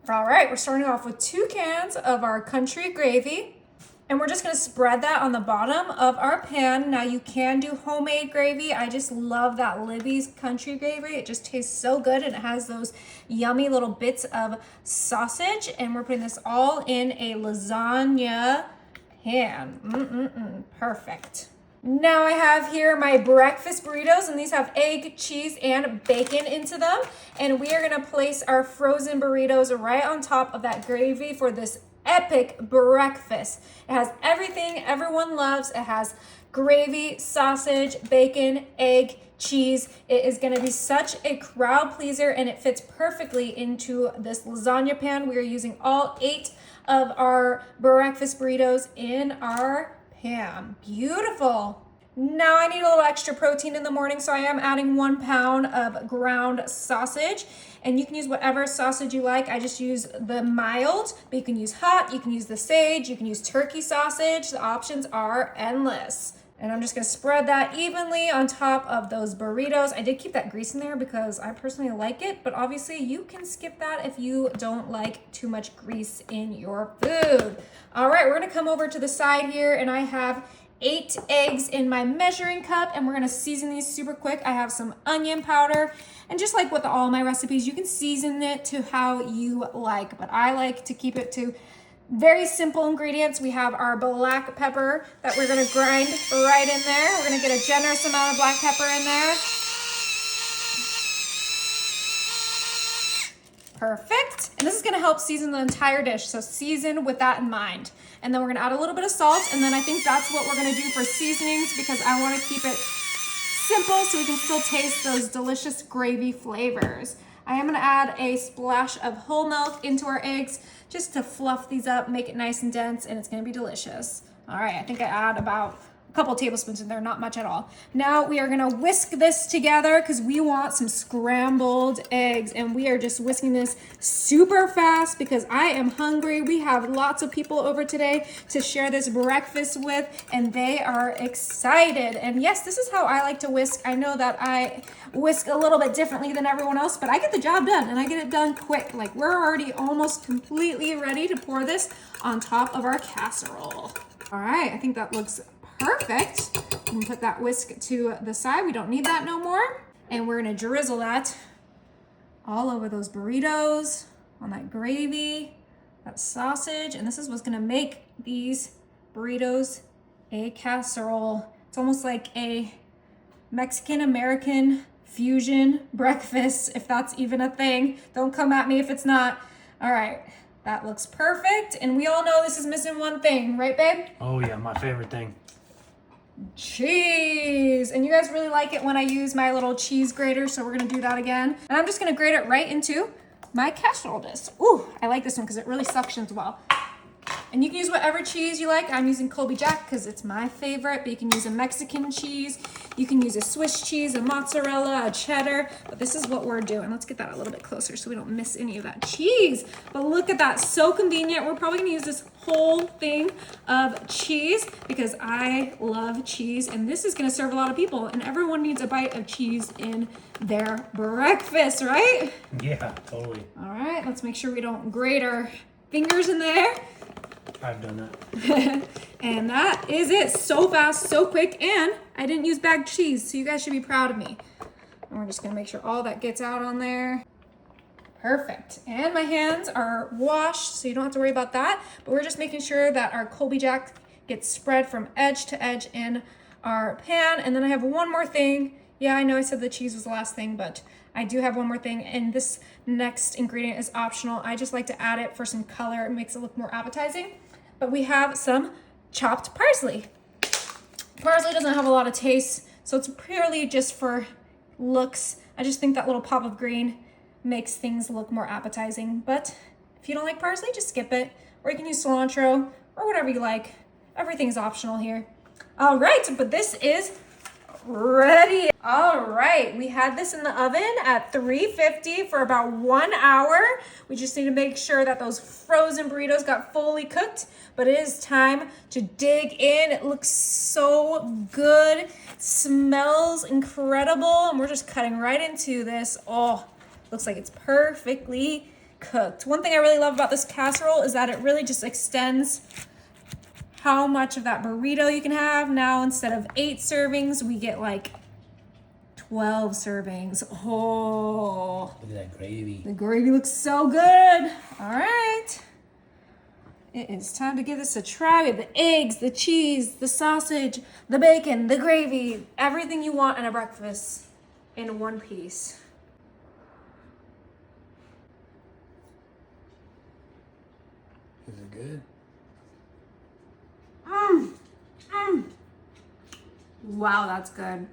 All right, we're starting off with 2 cans of our country gravy. And we're just gonna spread that on the bottom of our pan. Now you can do homemade gravy. I just love that Libby's country gravy. It just tastes so good and it has those yummy little bits of sausage. And we're putting this all in a lasagna pan. Perfect. Now I have here my breakfast burritos, and these have egg, cheese, and bacon into them. And we are gonna place our frozen burritos right on top of that gravy for this epic breakfast. It has everything everyone loves. It has gravy, sausage, bacon, egg, cheese. It is gonna be such a crowd pleaser and it fits perfectly into this lasagna pan. We are using all 8 of our breakfast burritos in our pan. Beautiful. Now I need a little extra protein in the morning, so I am adding 1 pound of ground sausage. And you can use whatever sausage you like. I just use the mild, but you can use hot, you can use the sage, you can use turkey sausage. The options are endless. And I'm just gonna spread that evenly on top of those burritos. I did keep that grease in there because I personally like it, but obviously you can skip that if you don't like too much grease in your food. All right, we're gonna come over to the side here, and I have 8 eggs in my measuring cup, and we're gonna season these super quick. I have some onion powder, and just like with all my recipes, you can season it to how you like, but I like to keep it to very simple ingredients. We have our black pepper that we're gonna grind right in there. We're gonna get a generous amount of black pepper in there. Perfect. And this is gonna help season the entire dish, so season with that in mind. And then we're gonna add a little bit of salt, and then I think that's what we're gonna do for seasonings because I wanna keep it simple so we can still taste those delicious gravy flavors. I am gonna add a splash of whole milk into our eggs just to fluff these up, make it nice and dense, and it's gonna be delicious. All right, I think I add about a couple tablespoons in there, not much at all. Now we are gonna whisk this together because we want some scrambled eggs, and we are just whisking this super fast because I am hungry. We have lots of people over today to share this breakfast with, and they are excited. And yes, this is how I like to whisk. I know that I whisk a little bit differently than everyone else, but I get the job done, and I get it done quick. Like, we're already almost completely ready to pour this on top of our casserole. All right, I think that looks perfect. We can put that whisk to the side. We don't need that no more. And we're gonna drizzle that all over those burritos, on that gravy, that sausage. And this is what's gonna make these burritos a casserole. It's almost like a Mexican-American fusion breakfast, if that's even a thing. Don't come at me if it's not. All right. That looks perfect. And we all know this is missing one thing, right, babe? Oh yeah, my favorite thing. Cheese. And you guys really like it when I use my little cheese grater, so we're gonna do that again. And I'm just gonna grate it right into my casserole disc. Ooh, I like this one because it really suctions well. And you can use whatever cheese you like. I'm using Colby Jack because it's my favorite, but you can use a Mexican cheese. You can use a Swiss cheese, a mozzarella, a cheddar, but this is what we're doing. Let's get that a little bit closer so we don't miss any of that cheese. But look at that, so convenient. We're probably gonna use this whole thing of cheese because I love cheese, and this is gonna serve a lot of people, and everyone needs a bite of cheese in their breakfast, right? Yeah, totally. All right, let's make sure we don't grate our fingers in there. I've done that. And that is it. So fast, so quick, and I didn't use bagged cheese, so you guys should be proud of me. And we're just gonna make sure all that gets out on there. Perfect. And my hands are washed, so you don't have to worry about that. But we're just making sure that our Colby Jack gets spread from edge to edge in our pan. And then I have one more thing. Yeah, I know I said the cheese was the last thing, but I do have one more thing, and this next ingredient is optional. I just like to add it for some color. It makes it look more appetizing. But we have some chopped parsley. Parsley doesn't have a lot of taste, so it's purely just for looks. I just think that little pop of green makes things look more appetizing. But if you don't like parsley, just skip it. Or you can use cilantro or whatever you like. Everything's optional here. All right, but this is ready. All right, we had this in the oven at 350 for about 1 hour. We just need to make sure that those frozen burritos got fully cooked, but it is time to dig in. It looks so good. It smells incredible, and we're just cutting right into this. Oh, looks like it's perfectly cooked. One thing I really love about this casserole is that it really just extends how much of that burrito you can have. Now, instead of 8 servings, we get like 12 servings. Oh, Look at that gravy. the gravy looks so good. All right. It is time to give this a try. We have the eggs, the cheese, the sausage, the bacon, the gravy, everything you want in a breakfast in one piece. Is it good? Wow, that's good.